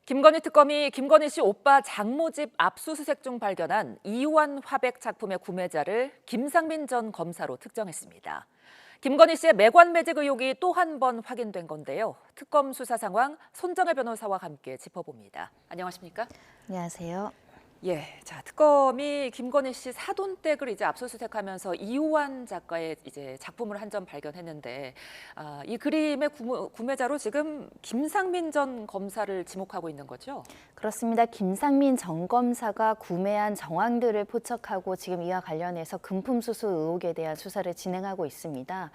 김건희 특검이 김건희 씨 오빠 장모 집 압수수색 중 발견한 이완 화백 작품의 구매자를 김상민 전 검사로 특정했습니다. 김건희 씨의 매관 매직 의혹이 또 한 번 확인된 건데요. 특검 수사 상황 손정혜 변호사와 함께 짚어봅니다. 안녕하십니까? 안녕하세요. 예, 자 특검이 김건희 씨 사돈댁을 이제 압수수색하면서 이완 작가의 이제 작품을 한 점 발견했는데, 이 그림의 구매자로 지금 김상민 전 검사를 지목하고 있는 거죠? 그렇습니다. 김상민 전 검사가 구매한 정황들을 포착하고 지금 이와 관련해서 금품수수 의혹에 대한 수사를 진행하고 있습니다.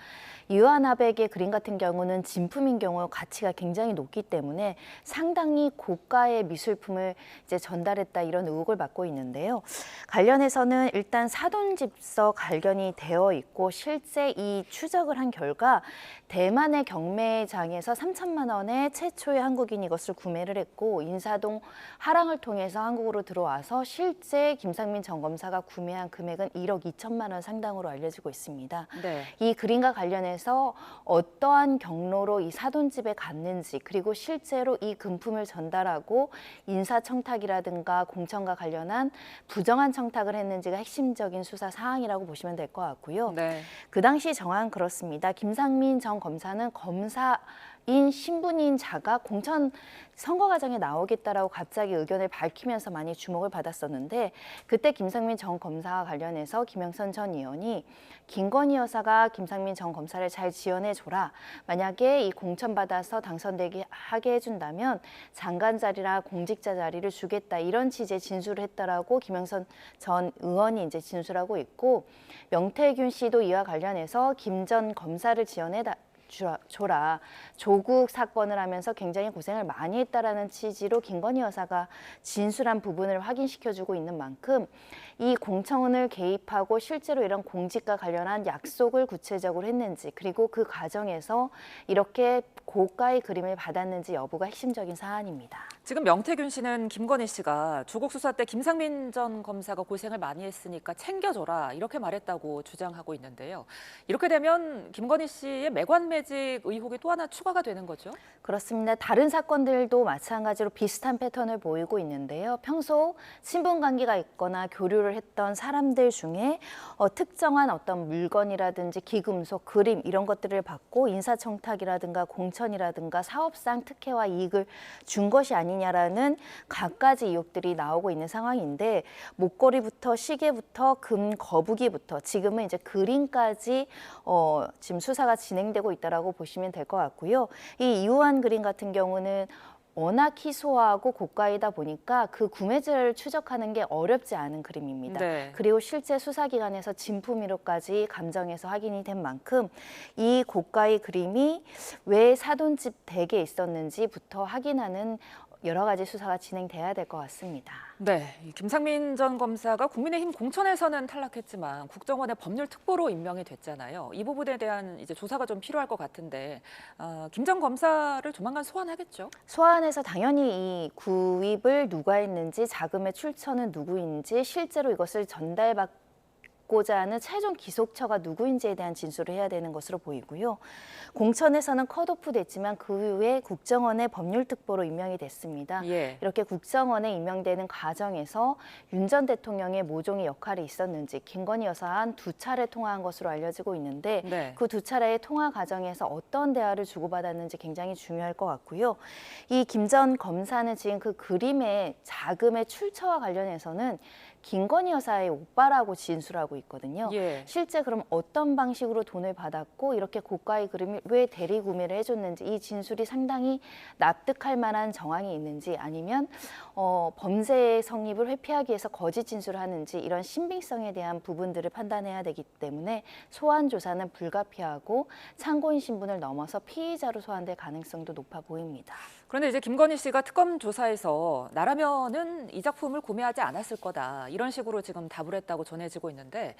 이완 화백의 그림 같은 경우는 진품인 경우 가치가 굉장히 높기 때문에 상당히 고가의 미술품을 이제 전달했다 이런 의혹을 받고 있는데요. 관련해서는 일단 사돈집서 발견이 되어 있고 실제 이 추적을 한 결과 대만의 경매장에서 3천만 원에 최초의 한국인이 이것을 구매를 했고 인사동 하랑을 통해서 한국으로 들어와서 실제 김상민 전 검사가 구매한 금액은 1억 2천만 원 상당으로 알려지고 있습니다. 네. 이 그림과 관련해서 어떠한 경로로 이 사돈집에 갔는지 그리고 실제로 이 금품을 전달하고 인사청탁이라든가 공천과 관련한 부정한 청탁을 했는지가 핵심적인 수사 사항이라고 보시면 될 것 같고요. 네. 그 당시 정황 그렇습니다. 김상민 전 검사는 검사인 신분인 자가 공천 선거 과정에 나오겠다라고 갑자기 의견을 밝히면서 많이 주목을 받았었는데 그때 김상민 전 검사와 관련해서 김영선 전 의원이 김건희 여사가 김상민 전 검사를 잘 지원해줘라. 만약에 이 공천 받아서 당선되게 하게 해준다면 장관 자리나 공직자 자리를 주겠다 이런 취지의 진술을 했다라고 김영선 전 의원이 이제 진술하고 있고 명태균 씨도 이와 관련해서 김 전 검사를 줘라. 조국 사건을 하면서 굉장히 고생을 많이 했다라는 취지로 김건희 여사가 진술한 부분을 확인시켜주고 있는 만큼 이 공천을 개입하고 실제로 이런 공직과 관련한 약속을 구체적으로 했는지 그리고 그 과정에서 이렇게 고가의 그림을 받았는지 여부가 핵심적인 사안입니다. 지금 명태균 씨는 김건희 씨가 조국 수사 때 김상민 전 검사가 고생을 많이 했으니까 챙겨줘라 이렇게 말했다고 주장하고 있는데요. 이렇게 되면 김건희 씨의 매관 매직 의혹이 또 하나 추가가 되는 거죠? 그렇습니다. 다른 사건들도 마찬가지로 비슷한 패턴을 보이고 있는데요. 평소 친분 관계가 있거나 교류를 했던 사람들 중에 특정한 어떤 물건이라든지 기금속, 그림 이런 것들을 받고 인사청탁이라든가 공천이라든가 사업상 특혜와 이익을 준 것이 아니냐라는 갖가지 의혹들이 나오고 있는 상황인데 목걸이부터 시계부터 금 거북이부터 지금은 이제 그림까지 지금 수사가 진행되고 있다라고 보시면 될 것 같고요. 이 이우환 그림 같은 경우는 워낙 희소하고 고가이다 보니까 그 구매자를 추적하는 게 어렵지 않은 그림입니다. 네. 그리고 실제 수사기관에서 진품이로까지 감정해서 확인이 된 만큼 이 고가의 그림이 왜 사돈집 댁에 있었는지부터 확인하는 여러 가지 수사가 진행돼야 될 것 같습니다. 네, 이 김상민 전 검사가 국민의힘 공천에서는 탈락했지만 국정원의 법률 특보로 임명이 됐잖아요. 이 부분에 대한 이제 조사가 좀 필요할 것 같은데 김 전 검사를 조만간 소환하겠죠? 소환해서 당연히 이 구입을 누가 했는지, 자금의 출처는 누구인지, 실제로 이것을 전달받고자 하는 최종 기속처가 누구인지에 대한 진술을 해야 되는 것으로 보이고요. 공천에서는 컷오프 됐지만 그 후에 국정원의 법률특보로 임명이 됐습니다. 예. 이렇게 국정원에 임명되는 과정에서 윤 전 대통령의 모종의 역할이 있었는지 김건희 여사와 한 2차례 통화한 것으로 알려지고 있는데 네. 그 2차례의 통화 과정에서 어떤 대화를 주고받았는지 굉장히 중요할 것 같고요. 이 김 전 검사는 지금 그 그림의 자금의 출처와 관련해서는 김건희 여사의 오빠라고 진술하고 있거든요. 예. 실제 그럼 어떤 방식으로 돈을 받았고 이렇게 고가의 그림을 왜 대리 구매를 해줬는지 이 진술이 상당히 납득할 만한 정황이 있는지 아니면 범죄의 성립을 회피하기 위해서 거짓 진술을 하는지 이런 신빙성에 대한 부분들을 판단해야 되기 때문에 소환 조사는 불가피하고 참고인 신분을 넘어서 피의자로 소환될 가능성도 높아 보입니다. 그런데 이제 김건희 씨가 특검 조사에서 나라면은 이 작품을 구매하지 않았을 거다 이런 식으로 지금 답을 했다고 전해지고 있는데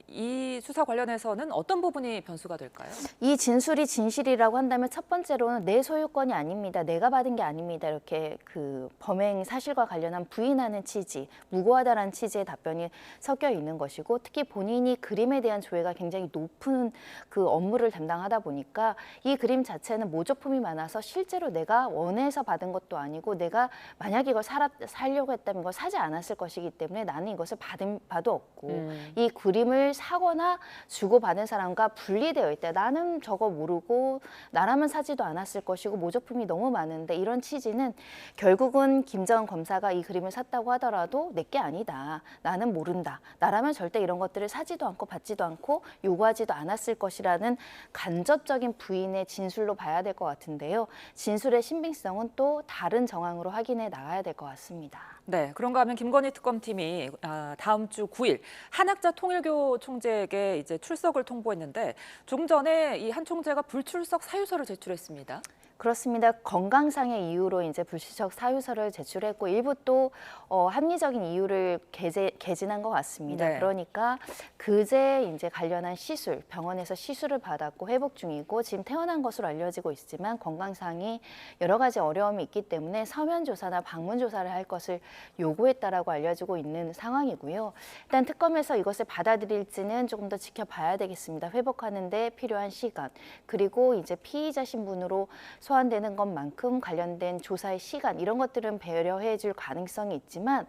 이 수사 관련해서는 어떤 부분이 변수가 될까요? 이 진술이 진실이라고 한다면 첫 번째로는 내 소유권이 아닙니다. 내가 받은 게 아닙니다. 이렇게 그 범행 사실과 관련한 부인하는 취지, 무고하다라는 취지의 답변이 섞여 있는 것이고 특히 본인이 그림에 대한 조회가 굉장히 높은 그 업무를 담당하다 보니까 이 그림 자체는 모조품이 많아서 실제 실제로 내가 원해서 받은 것도 아니고 내가 만약 이걸 살려고 했다면 이걸 사지 않았을 것이기 때문에 나는 이것을 받은 바도 없고 이 그림을 사거나 주고받은 사람과 분리되어 있다. 나는 저거 모르고 나라면 사지도 않았을 것이고 모조품이 너무 많은데 이런 취지는 결국은 김전 검사가 이 그림을 샀다고 하더라도 내게 아니다. 나는 모른다. 나라면 절대 이런 것들을 사지도 않고 받지도 않고 요구하지도 않았을 것이라는 간접적인 부인의 진술로 봐야 될 것 같은데요. 진술의 신빙성은 또 다른 정황으로 확인해 나가야 될 것 같습니다. 네, 그런가 하면 김건희 특검팀이 다음 주 9일 한학자 통일교 총재에게 이제 출석을 통보했는데 조금 전에 이 한 총재가 불출석 사유서를 제출했습니다. 그렇습니다. 건강상의 이유로 이제 불출석 사유서를 제출했고 일부 또 합리적인 이유를 개진한 것 같습니다. 네. 그러니까 그제 이제 관련한 시술, 병원에서 시술을 받았고 회복 중이고 지금 퇴원한 것으로 알려지고 있지만 건강상이 여러 가지 어려움이 있기 때문에 서면 조사나 방문 조사를 할 것을 요구했다라고 알려지고 있는 상황이고요. 일단 특검에서 이것을 받아들일지는 조금 더 지켜봐야 되겠습니다. 회복하는 데 필요한 시간 그리고 이제 피의자 신분으로 소환되는 것만큼 관련된 조사의 시간 이런 것들은 배려해 줄 가능성이 있지만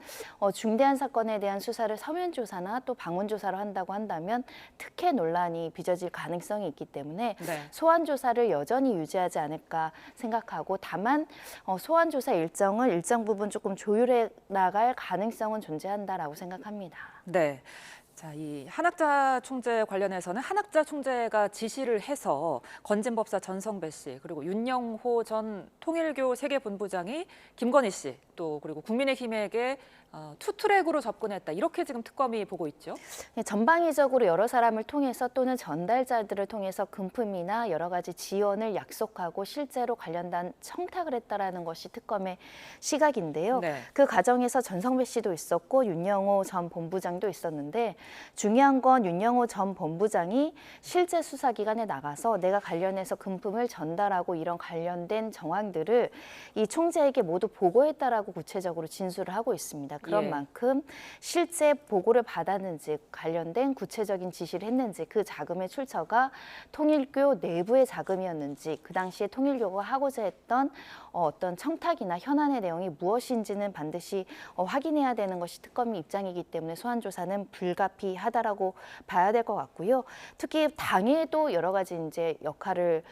중대한 사건에 대한 수사를 서면 조사나 또 방문 조사로 한다고 한다면 특혜 논란이 빚어질 가능성이 있기 때문에 네. 소환 조사를 여전히 유지하지 않을까 생각하고 다만 소환 조사 일정을 일정 부분 조금 조율해 나갈 가능성은 존재한다라고 생각합니다. 네. 자, 이 한학자 총재 관련해서는 한학자 총재가 지시를 해서 건진법사 전성배 씨 그리고 윤영호 전 통일교 세계본부장이 김건희 씨 또 그리고 국민의힘에게 투트랙으로 접근했다 이렇게 지금 특검이 보고 있죠. 전방위적으로 여러 사람을 통해서 또는 전달자들을 통해서 금품이나 여러 가지 지원을 약속하고 실제로 관련된 청탁을 했다라는 것이 특검의 시각인데요. 네. 그 과정에서 전성배 씨도 있었고 윤영호 전 본부장도 있었는데 중요한 건 윤영호 전 본부장이 실제 수사기관에 나가서 내가 관련해서 금품을 전달하고 이런 관련된 정황들을 이 총재에게 모두 보고했다라고 구체적으로 진술을 하고 있습니다. 그런 예. 만큼 실제 보고를 받았는지 관련된 구체적인 지시를 했는지 그 자금의 출처가 통일교 내부의 자금이었는지 그 당시에 통일교가 하고자 했던 어떤 청탁이나 현안의 내용이 무엇인지는 반드시 확인해야 되는 것이 특검의 입장이기 때문에 소환 조사는 불가피하다라고 봐야 될 것 같고요. 특히 당에도 여러 가지 이제 역할을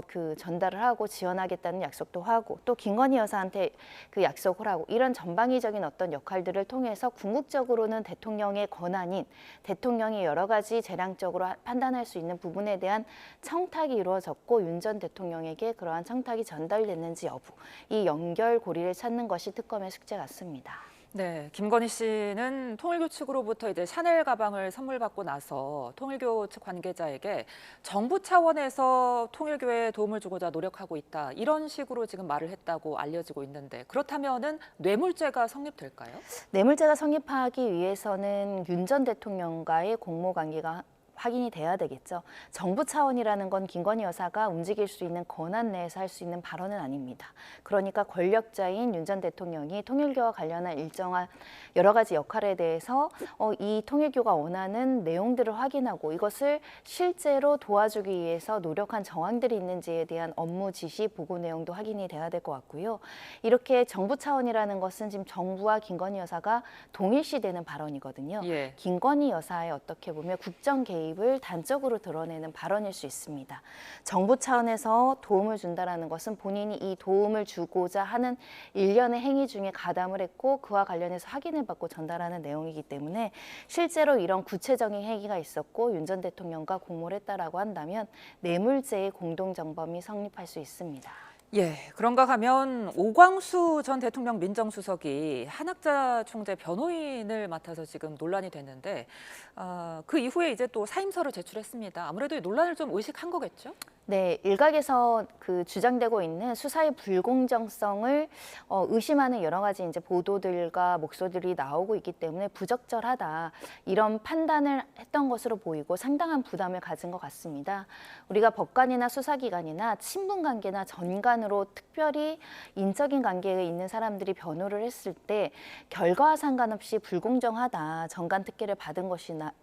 그 전달을 하고 지원하겠다는 약속도 하고 또 김건희 여사한테 그 약속을 하고 이런 전방위적인 어떤 역할들을 통해서 궁극적으로는 대통령의 권한인 대통령이 여러 가지 재량적으로 판단할 수 있는 부분에 대한 청탁이 이루어졌고 윤 전 대통령에게 그러한 청탁이 전달됐는지 여부 이 연결고리를 찾는 것이 특검의 숙제 같습니다. 네, 김건희 씨는 통일교 측으로부터 이제 샤넬 가방을 선물 받고 나서 통일교 측 관계자에게 정부 차원에서 통일교에 도움을 주고자 노력하고 있다 이런 식으로 지금 말을 했다고 알려지고 있는데 그렇다면은 뇌물죄가 성립될까요? 뇌물죄가 성립하기 위해서는 윤 전 대통령과의 공모 관계가 확인이 돼야 되겠죠. 정부 차원이라는 건 김건희 여사가 움직일 수 있는 권한 내에서 할 수 있는 발언은 아닙니다. 그러니까 권력자인 윤 전 대통령이 통일교와 관련한 일정한 여러 가지 역할에 대해서 이 통일교가 원하는 내용들을 확인하고 이것을 실제로 도와주기 위해서 노력한 정황들이 있는지에 대한 업무 지시 보고 내용도 확인이 돼야 될 것 같고요. 이렇게 정부 차원이라는 것은 지금 정부와 김건희 여사가 동일시되는 발언이거든요. 예. 김건희 여사의 어떻게 보면 국정 개입을 단적으로 드러내는 발언일 수 있습니다. 정부 차원에서 도움을 준다라는 것은 본인이 이 도움을 주고자 하는 일련의 행위 중에 가담을 했고 그와 관련해서 확인을 받고 전달하는 내용이기 때문에 실제로 이런 구체적인 행위가 있었고 윤 전 대통령과 공모를 했다라고 한다면 뇌물죄의 공동정범이 성립할 수 있습니다. 예, 그런가 하면 오광수 전 대통령 민정수석이 한학자 총재 변호인을 맡아서 지금 논란이 됐는데 그 이후에 이제 또 사임서를 제출했습니다. 아무래도 이 논란을 좀 의식한 거겠죠? 네, 일각에서 그 주장되고 있는 수사의 불공정성을 의심하는 여러 가지 이제 보도들과 목소리들이 나오고 있기 때문에 부적절하다 이런 판단을 했던 것으로 보이고 상당한 부담을 가진 것 같습니다. 우리가 법관이나 수사기관이나 친분관계나 전관으로 특별히 인적인 관계에 있는 사람들이 변호를 했을 때 결과와 상관없이 불공정하다, 전관 특혜를 받은 것이나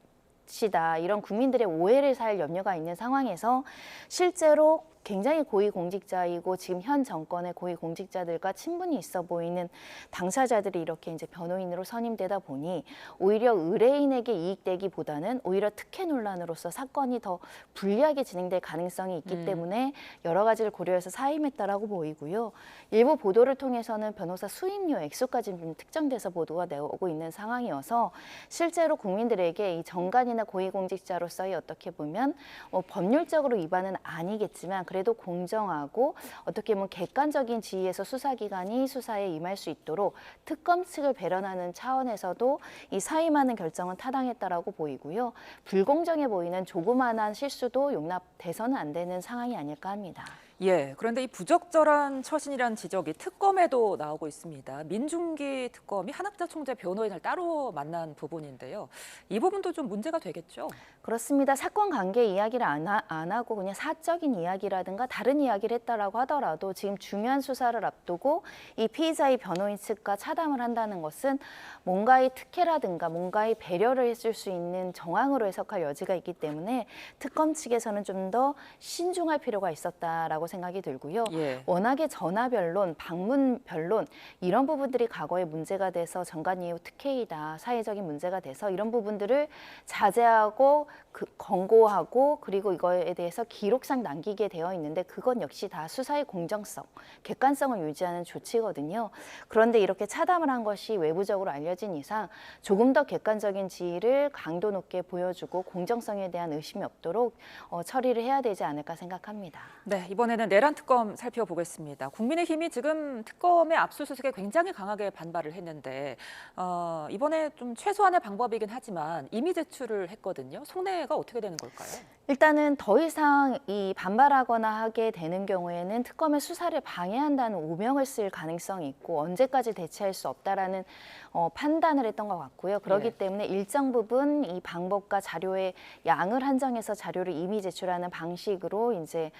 이런 국민들의 오해를 살 염려가 있는 상황에서 실제로 굉장히 고위공직자이고 지금 현 정권의 고위공직자들과 친분이 있어 보이는 당사자들이 이렇게 이제 변호인으로 선임되다 보니 오히려 의뢰인에게 이익되기보다는 오히려 특혜 논란으로서 사건이 더 불리하게 진행될 가능성이 있기 때문에 여러 가지를 고려해서 사임했다라고 보이고요. 일부 보도를 통해서는 변호사 수임료 액수까지 좀 특정돼서 보도가 나오고 있는 상황이어서 실제로 국민들에게 이 정관이나 고위공직자로서의 어떻게 보면 법률적으로 위반은 아니겠지만 그래도 공정하고 어떻게 보면 객관적인 지위에서 수사기관이 수사에 임할 수 있도록 특검 측을 배려하는 차원에서도 이 사임하는 결정은 타당했다라고 보이고요. 불공정해 보이는 조그마한 실수도 용납돼서는 안 되는 상황이 아닐까 합니다. 예, 그런데 이 부적절한 처신이라는 지적이 특검에도 나오고 있습니다. 민중기 특검이 한학자 총재 변호인을 따로 만난 부분인데요. 이 부분도 좀 문제가 되겠죠? 그렇습니다. 사건 관계 이야기를 안 하고 그냥 사적인 이야기라든가 다른 이야기를 했다라고 하더라도 지금 중요한 수사를 앞두고 이 피의자의 변호인 측과 차담을 한다는 것은 뭔가의 특혜라든가 뭔가의 배려를 했을 수 있는 정황으로 해석할 여지가 있기 때문에 특검 측에서는 좀 더 신중할 필요가 있었다라고 생각이 들고요. 예. 워낙에 전화 변론, 방문 변론 이런 부분들이 과거에 문제가 돼서 정관 이후 특혜이다, 사회적인 문제가 돼서 이런 부분들을 자제하고 권고하고 그리고 이거에 대해서 기록상 남기게 되어 있는데 그건 역시 다 수사의 공정성, 객관성을 유지하는 조치거든요. 그런데 이렇게 차담을 한 것이 외부적으로 알려진 이상 조금 더 객관적인 지위를 강도 높게 보여주고 공정성에 대한 의심이 없도록 처리를 해야 되지 않을까 생각합니다. 네, 이번에는 내란 특검 살펴보겠습니다. 국민의힘이 지금 특검의 압수수색에 굉장히 강하게 반발을 했는데 이번에 좀 최소한의 방법이긴 하지만 이미 제출을 했거든요. 속내가 어떻게 되는 걸까요? 일단은 더 이상 이 반발하거나 하게 되는 경우에는 특검의 수사를 방해한다는 오명을 쓸 가능성이 있고 언제까지 대체할 수 없다라는 판단을 했던 것 같고요. 그렇기 예. 때문에 일정 부분 이 방법과 자료의 양을 한정해서 자료를 이미 제출하는 방식으로 이제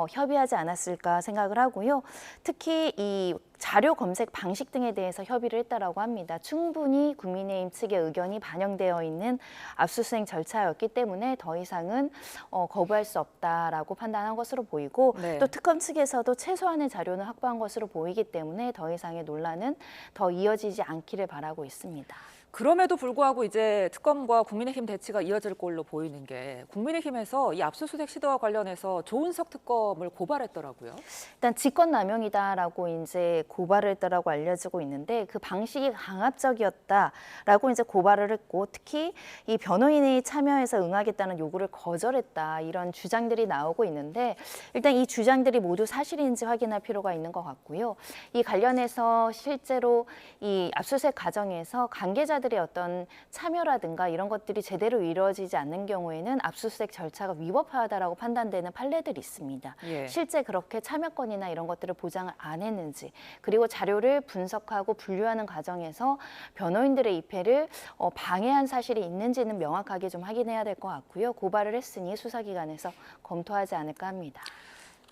협의하지 않았을까 생각을 하고요. 특히 이 자료 검색 방식 등에 대해서 협의를 했다라고 합니다. 충분히 국민의힘 측의 의견이 반영되어 있는 압수수색 절차였기 때문에 더 이상은 거부할 수 없다라고 판단한 것으로 보이고 네. 또 특검 측에서도 최소한의 자료는 확보한 것으로 보이기 때문에 더 이상의 논란은 더 이어지지 않기를 바라고 있습니다. 그럼에도 불구하고 이제 특검과 국민의힘 대치가 이어질 걸로 보이는 게 국민의힘에서 이 압수수색 시도와 관련해서 조은석 특검을 고발했더라고요. 일단 직권남용이다라고 이제 고발을 했다라고 알려지고 있는데 그 방식이 강압적이었다라고 이제 고발을 했고 특히 이 변호인이 참여해서 응하겠다는 요구를 거절했다 이런 주장들이 나오고 있는데 일단 이 주장들이 모두 사실인지 확인할 필요가 있는 것 같고요. 이 관련해서 실제로 이 압수수색 과정에서 관계자들의 어떤 참여라든가 이런 것들이 제대로 이루어지지 않는 경우에는 압수수색 절차가 위법하다라고 판단되는 판례들이 있습니다. 예. 실제 그렇게 참여권이나 이런 것들을 보장을 안 했는지 그리고 자료를 분석하고 분류하는 과정에서 변호인들의 입회를 방해한 사실이 있는지는 명확하게 좀 확인해야 될 것 같고요. 고발을 했으니 수사기관에서 검토하지 않을까 합니다.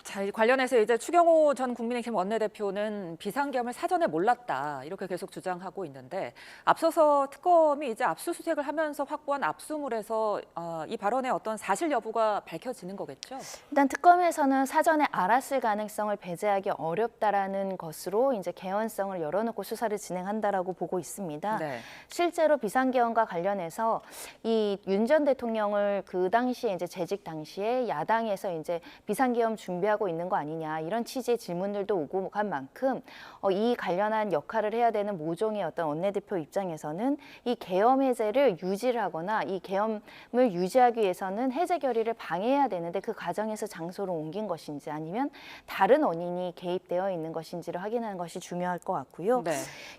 자, 이 관련해서 이제 추경호 전 국민의힘 원내대표는 비상계엄을 사전에 몰랐다 이렇게 계속 주장하고 있는데 앞서서 특검이 이제 압수수색을 하면서 확보한 압수물에서 이 발언의 어떤 사실 여부가 밝혀지는 거겠죠? 일단 특검에서는 사전에 알았을 가능성을 배제하기 어렵다라는 것으로 이제 개연성을 열어놓고 수사를 진행한다라고 보고 있습니다. 네. 실제로 비상계엄과 관련해서 이 윤 전 대통령을 그 당시에 이제 재직 당시에 야당에서 이제 비상계엄 준비하고 있는 거 아니냐 이런 취지의 질문들도 오고 간 만큼 이 관련한 역할을 해야 되는 모종의 어떤 원내대표 입장에서는 이 계엄 해제를 유지를 하거나 이 계엄을 유지하기 위해서는 해제 결의를 방해해야 되는데 그 과정에서 장소를 옮긴 것인지 아니면 다른 원인이 개입되어 있는 것인지를 확인하는 것이 중요할 것 같고요. 네.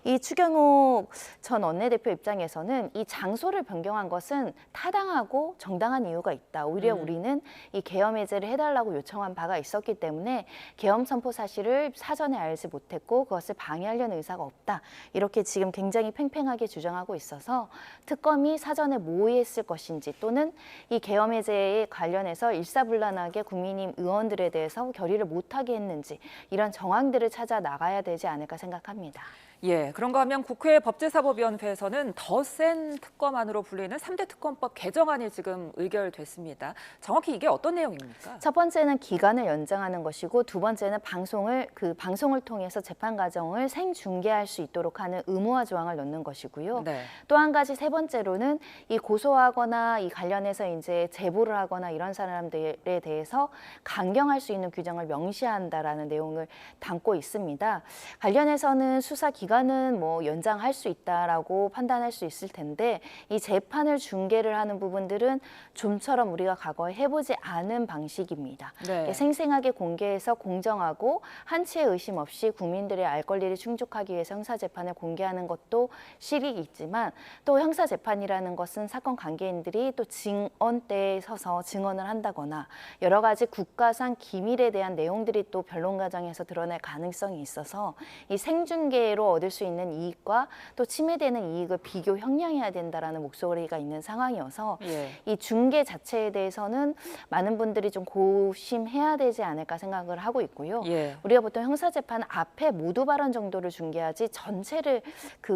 이 추경호 전 원내대표 입장에서는 이 장소를 변경한 것은 타당하고 정당한 이유가 있다. 오히려 우리는 이 계엄 해제를 해달라고 요청한 바가 있었기 때문에 계엄 선포 사실을 사전에 알지 못했고 그것을 방해하려는 의사가 없다. 이렇게 지금 굉장히 팽팽하게 주장하고 있어서 특검이 사전에 모의했을 것인지 또는 이 계엄 해제에 관련해서 일사불란하게 국민의힘 의원들에 대해서 결의를 못하게 했는지 이런 정황들을 찾아 나가야 되지 않을까 생각합니다. 예, 그런가 하면 국회 법제사법위원회에서는 더 센 특검안으로 불리는 3대 특검법 개정안이 지금 의결됐습니다. 정확히 이게 어떤 내용입니까? 첫 번째는 기간을 보장하는 것이고, 두 번째는 방송을 통해서 재판 과정을 생중계할 수 있도록 하는 의무화 조항을 넣는 것이고요. 네. 또 한 가지 세 번째로는 이 고소하거나 이 관련해서 이제 제보를 하거나 이런 사람들에 대해서 강경할 수 있는 규정을 명시한다라는 내용을 담고 있습니다. 관련해서는 수사 기간은 뭐 연장할 수 있다라고 판단할 수 있을 텐데, 이 재판을 중계를 하는 부분들은 좀처럼 우리가 과거에 해보지 않은 방식입니다. 네. 생생하게 공개해서 공정하고 한치의 의심 없이 국민들의 알 권리를 충족하기 위해서 형사재판을 공개하는 것도 실익이 있지만, 또 형사재판이라는 것은 사건 관계인들이 또 증언대에 서서 증언을 한다거나 여러 가지 국가상 기밀에 대한 내용들이 또 변론 과정에서 드러날 가능성이 있어서 이 생중계로 얻을 수 있는 이익과 또 침해되는 이익을 비교 형량해야 된다라는 목소리가 있는 상황이어서 예. 이 중계 자체에 대해서는 많은 분들이 좀 고심해야 되지 않을까 생각을 하고 있고요. 예. 우리가 보통 형사재판 앞에 모두 발언 정도를 중계하지 전체를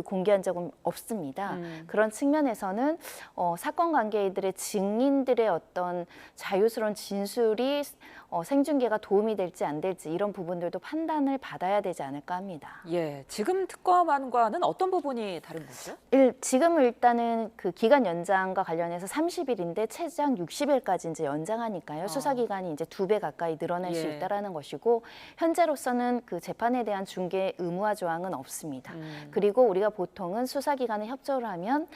공개한 적은 없습니다. 그런 측면에서는 사건 관계인들의 증인들의 어떤 자유스러운 진술이 생중계가 도움이 될지 안 될지 이런 부분들도 판단을 받아야 되지 않을까 합니다. 예. 지금 특검안과는 어떤 부분이 다른 거죠? 지금 일단은 그 기간 연장과 관련해서 30일인데 최장 60일까지 이제 연장하니까요. 수사 기간이 이제 2배 가까이 늘어날 수 예. 있다라는 것이고, 현재로서는 그 재판에 대한 중개 의무화 조항은 없습니다. 그리고 우리가 보통은 수사 기간에 협조를 하면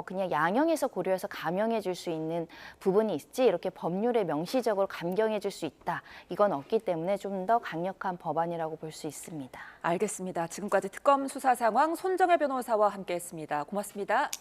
그냥 양형에서 고려해서 감형해 줄 수 있는 부분이 있지, 이렇게 법률에 명시적으로 감경해 줄 수 있다, 이건 없기 때문에 좀 더 강력한 법안이라고 볼 수 있습니다. 알겠습니다. 지금까지 특검 수사 상황 손정혜 변호사와 함께했습니다. 고맙습니다.